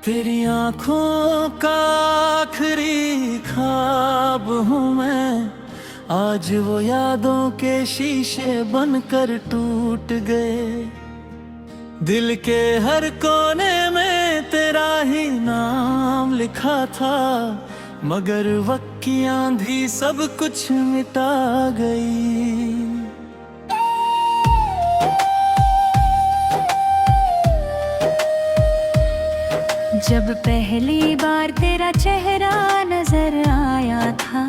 तेरी आंखों का आखिरी ख्वाब हूँ मैं। आज वो यादों के शीशे बनकर टूट गए। दिल के हर कोने में तेरा ही नाम लिखा था, मगर वक्त की आंधी सब कुछ मिटा गई। जब पहली बार तेरा चेहरा नजर आया था,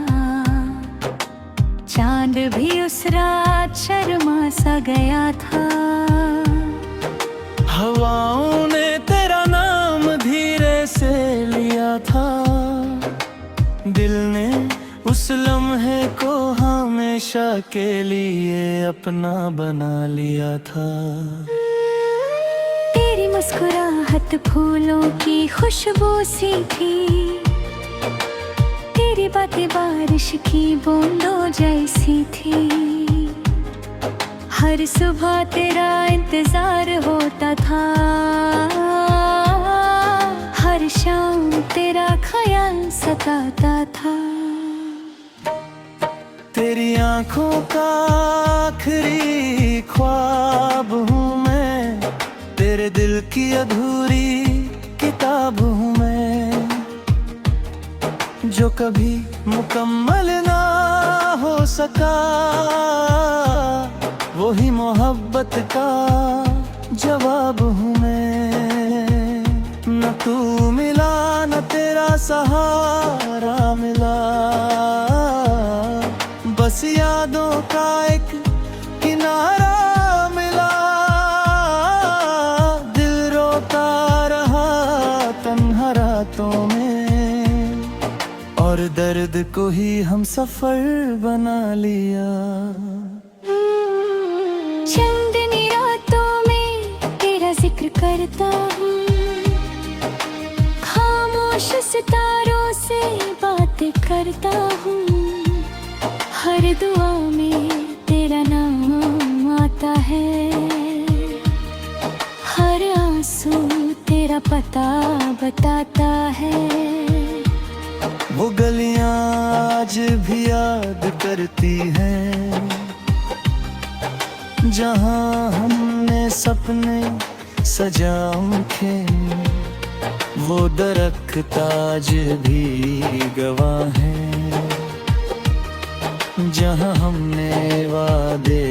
चांद भी उस रात शर्मा सा गया था। हवाओं ने तेरा नाम धीरे से लिया था, दिल ने उस लम्हे को हमेशा के लिए अपना बना लिया था। तेरी मुस्कुराहट फूलों की खुशबू सी थी, तेरी बातें बारिश की बूंदों जैसी थी। हर सुबह तेरा इंतजार होता था, हर शाम तेरा ख्याल सताता था। तेरी आंखों का आखिरी ख्वाब हूँ मैं, तेरे दिल की अधूरी किताब हूँ मैं, जो कभी मुकम्मल ना हो सका। वही मोहब्बत का जवाब हूँ मैं। न तू मिला न तेरा सहारा मिला, बस यादों का एक किनारा मिला। दिल रोता रहा तन्हा रातों में, और दर्द को ही हम सफर बना लिया। चांदनी रातों में तेरा जिक्र करता हूँ, खामोश सितारों से बातें करता हूँ। हर दुआ में तेरा नाम आता है, हर आंसू तेरा पता बताता है। वो गलियां आज भी याद करती हैं, जहां हमने सपने सजाए। वो दरख्त आज भी गवाह हैं, जहां हमने वादे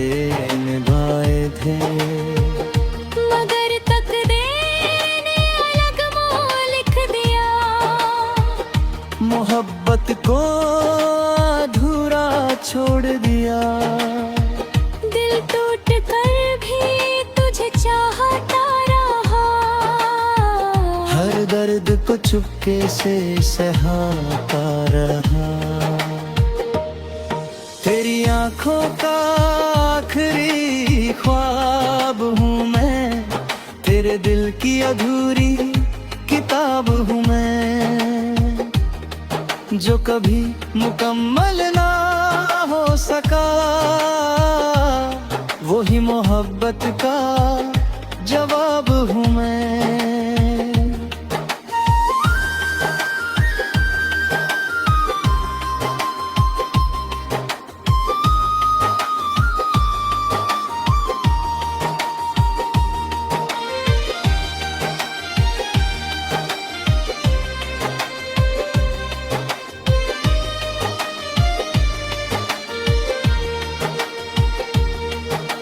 निभाए थे। मगर तकदीर ने अलग मोड़ लिख दिया, मोहब्बत को अधूरा छोड़ दिया। दिल टूट कर भी तुझे चाहता रहा, हर दर्द को चुपके से सहाता रहा। तेरी आंखों का आखिरी ख्वाब हूँ मैं, तेरे दिल की अधूरी किताब हूँ मैं, जो कभी मुकम्मल ना हो सका। वही मोहब्बत का जवाब हूँ मैं।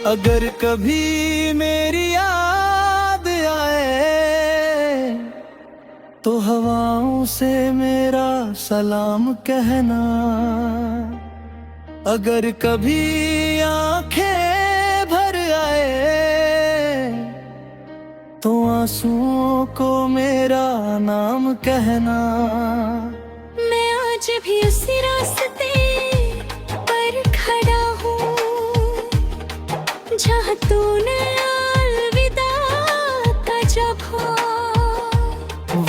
अगर कभी मेरी याद आए, तो हवाओं से मेरा सलाम कहना। अगर कभी आंखें भर आए, तो आंसुओं को मेरा नाम कहना। मैं आज भी उसी रास्ते पर खड़ा हूँ, जहाँ तूने अलविदा का जब हो।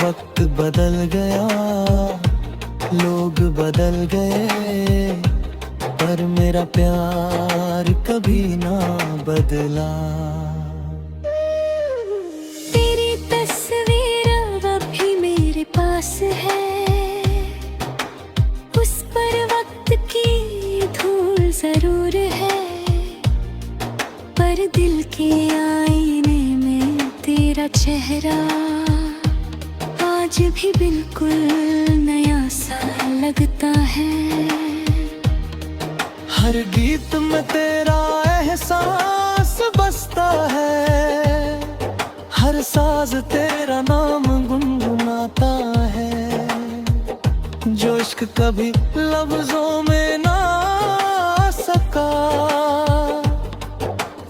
वक्त बदल गया, लोग बदल गए, पर मेरा प्यार कभी ना बदला। तेरी तस्वीर अब भी जरूर है, पर दिल के आईने में तेरा चेहरा आज भी बिल्कुल नया सा लगता है। हर गीत में तेरा एहसास बसता है, हर साज तेरा नाम गुनगुनाता है। जो इश्क कभी लफ्जों में ना आ सका,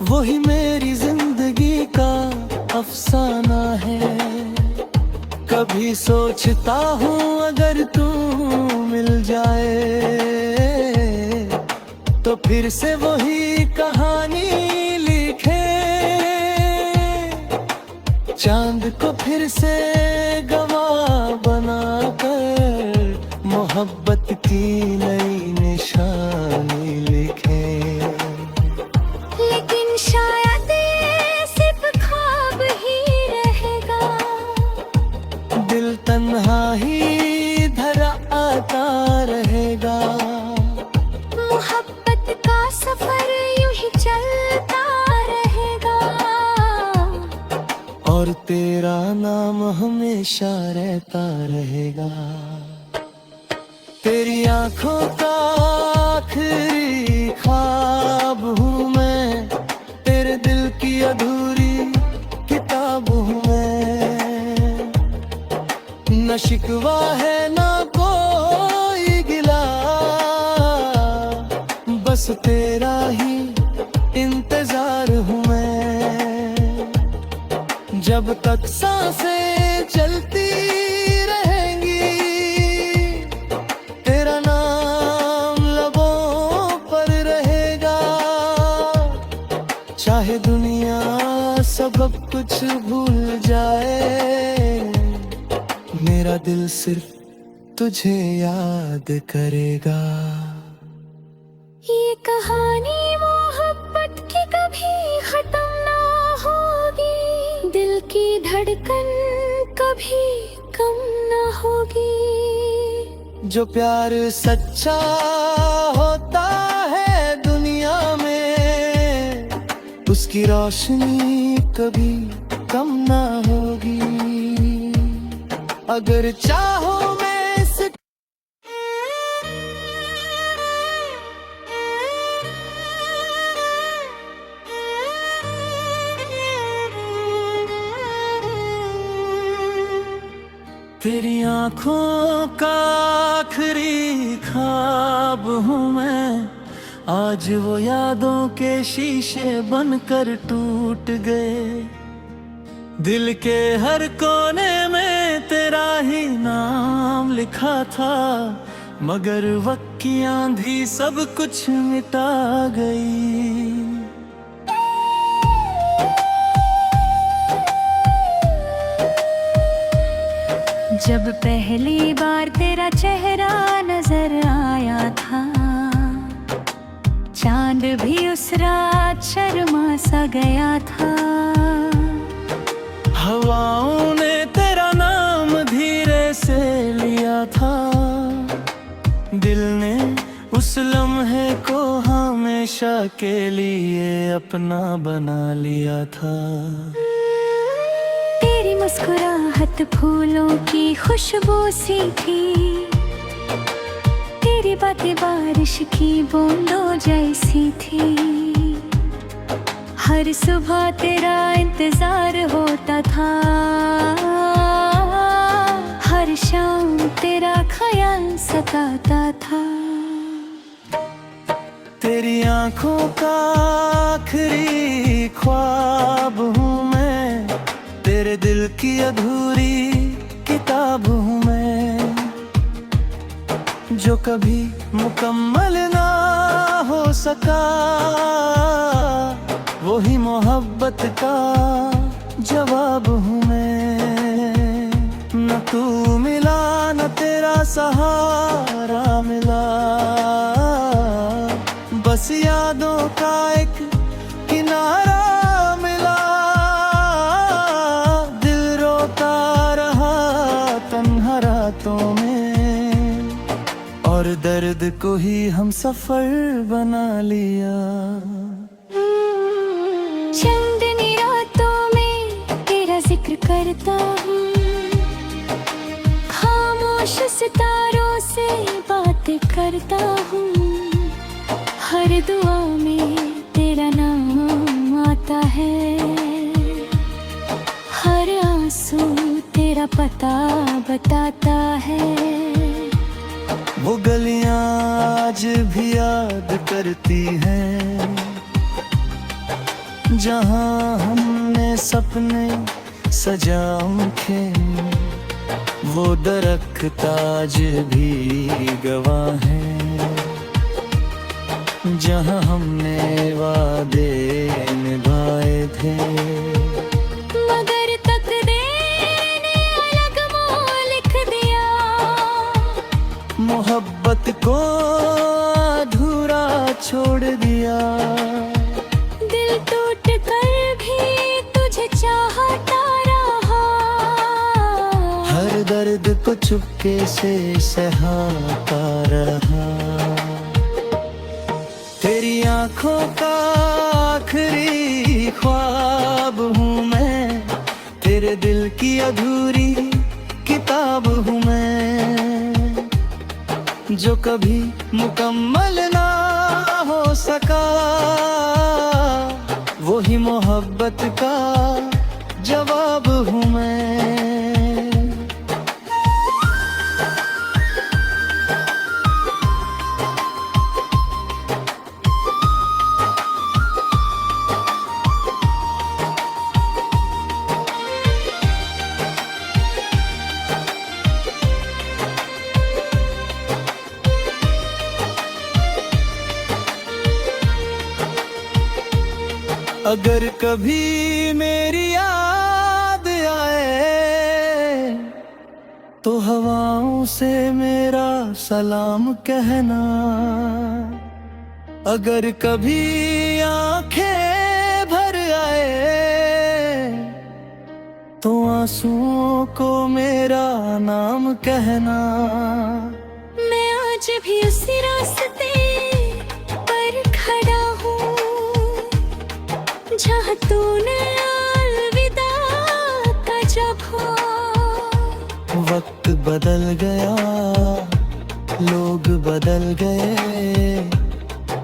वही मेरी जिंदगी का अफसाना है। कभी सोचता हूँ अगर तू मिल जाए, तो फिर से वही कहानी लिखे, चांद को फिर से गवाह बनाकर मोहब्बत की नई निशानी लिखे। लेकिन शायद ये सिर्फ ख्वाब ही रहेगा, दिल तन्हा ही धरा आता रहेगा। मोहब्बत का सफर यूं ही चलता रहेगा, और तेरा नाम हमेशा रहता रहेगा। तेरी आंखों का आखिरी ख्वाब हूँ मैं, तेरे दिल की अधूरी किताब हूँ मैं। न शिकवा है न कोई गिला, बस तेरा ही इंतजार हूँ मैं। जब तक सांसें चलती रहेंगी, तेरा नाम लबों पर रहेगा। चाहे दुनिया सब अब कुछ भूल जाए, मेरा दिल सिर्फ तुझे याद करेगा। ये कहानी मोहब्बत की कभी खत्म ना होगी, दिल की धड़कन कभी कम ना होगी। जो प्यार सच्चा होता है दुनिया में, उसकी रोशनी कभी कम ना होगी। अगर चाहो मैं इस तेरी आंखों का आखिरी ख्वाब हूँ मैं, आज वो यादों के शीशे बनकर टूट गए। दिल के हर कोने में तेरा ही नाम लिखा था, मगर वक्त की आंधी सब कुछ मिटा गई। जब पहली बार तेरा चेहरा नजर आया था, चांद भी उस रात शर्मा सा गया था। हवाओं ने तेरा नाम धीरे से लिया था, दिल ने उस लम्हे को हमेशा के लिए अपना बना लिया था। तेरी मुस्कुराहट फूलों की खुशबू सी थी, तेरी बातें बारिश की बूंदों जैसी थी। हर सुबह तेरा इंतजार होता था, हर शाम तेरा ख्याल सताता था। तेरी आंखों का आखिरी ख्वाब हूँ मैं, तेरे दिल की अधूरी किताब हूँ मैं। जो कभी मुकम्मल ना हो सका, वही मोहब्बत का जवाब हूँ मैं। न तू मिला न तेरा सहारा मिला, बस यादों का एक किनारा मिला। दिल रोता रहा तन्हा रातों में, और दर्द को ही हम सफर बना लिया। चांदनी रातों में तेरा जिक्र करता हूँ, खामोश सितारों से बातें करता हूँ। हर दुआ में तेरा नाम आता है, हर आंसू तेरा पता बताता है। वो गलियां आज भी याद करती हैं, जहां हमने सपने सजाए। वो दरख्त आज भी गवाह है, जहां हमने वादे निभाए थे। मगर तकदीर ने अलग मोड़ लिख दिया, मोहब्बत को अधूरा छोड़ दिया। दिल टूट कर भी तुझे चाहता रहा, हर दर्द को चुपके से सहाता रहा। तेरी आंखों का आखिरी ख्वाब हूँ मैं, तेरे दिल की अधूरी किताब हूँ मैं, जो कभी मुकम्मल ना हो सका। वही मोहब्बत का जवाब हूँ मैं। अगर कभी मेरी याद आए, तो हवाओं से मेरा सलाम कहना। अगर कभी आंखें भर आए, तो आंसुओं को मेरा नाम कहना। मैं आज भी उसी रास्ते पर खड़ा हूँ, जहाँ तूने अलविदा का जब हो। वक्त बदल गया, लोग बदल गए,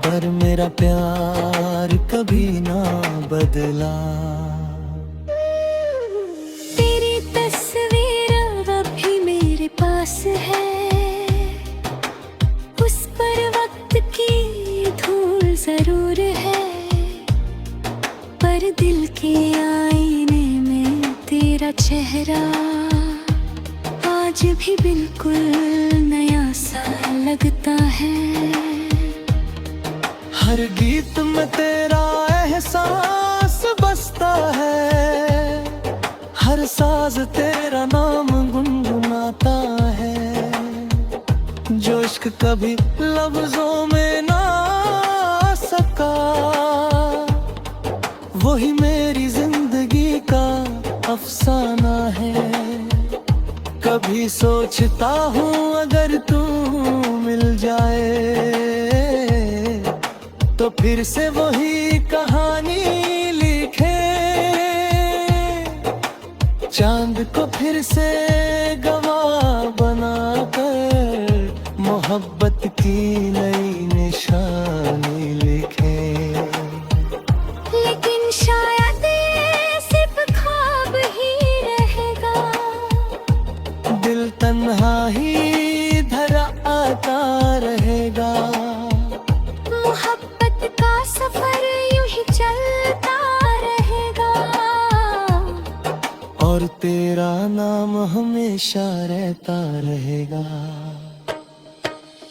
पर मेरा प्यार कभी ना बदला। तेरी तस्वीर अब भी मेरे पास है, उस पर वक्त की धूल जरूर है, पर दिल के आईने में तेरा चेहरा आज भी बिल्कुल नया सा लगता है। हर गीत में तेरा एहसास बसता है, हर साज तेरा नाम गुनगुनाता है। जो इश्क कभी लफ्जों में ना आ सका, वही मेरी जिंदगी का अफसाना है। कभी सोचता हूँ अगर तू मिल जाए, तो फिर से वही कहानी लिखे। चांद को फिर से गवाह बनाकर, मोहब्बत की नई निशानी लिखे। लेकिन शायद ये सिर्फ ख्वाब ही रहेगा, दिल तन्हा ही धरा आता रहेगा। मोहब्बत का सफर यूं ही चलता रहेगा, और तेरा नाम हमेशा रहता रहेगा।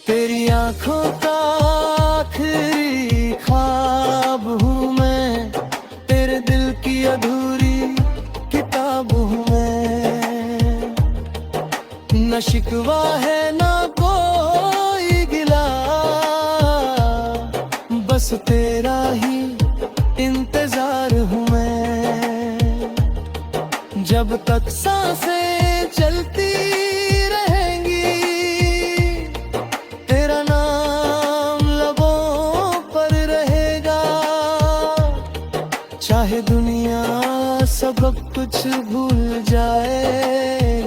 तेरी आंखों का आखिरी ख्वाब हूँ मैं, तेरे दिल की अधूरी किताब हूँ मैं। न शिकवा है ना कोई गिला, बस तेरा ही इंतजार हूँ मैं। जब तक सांसें चलती रहेंगी, कुछ भूल जाए,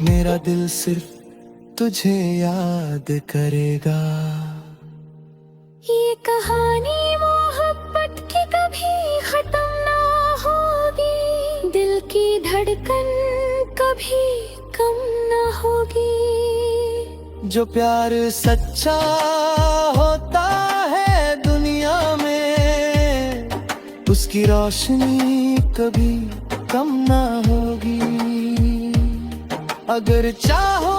मेरा दिल सिर्फ तुझे याद करेगा। ये कहानी मोहब्बत की कभी खत्म ना होगी, दिल की धड़कन कभी कम ना होगी। जो प्यार सच्चा होता है दुनिया में, उसकी रोशनी कभी कम ना होगी। अगर चाहो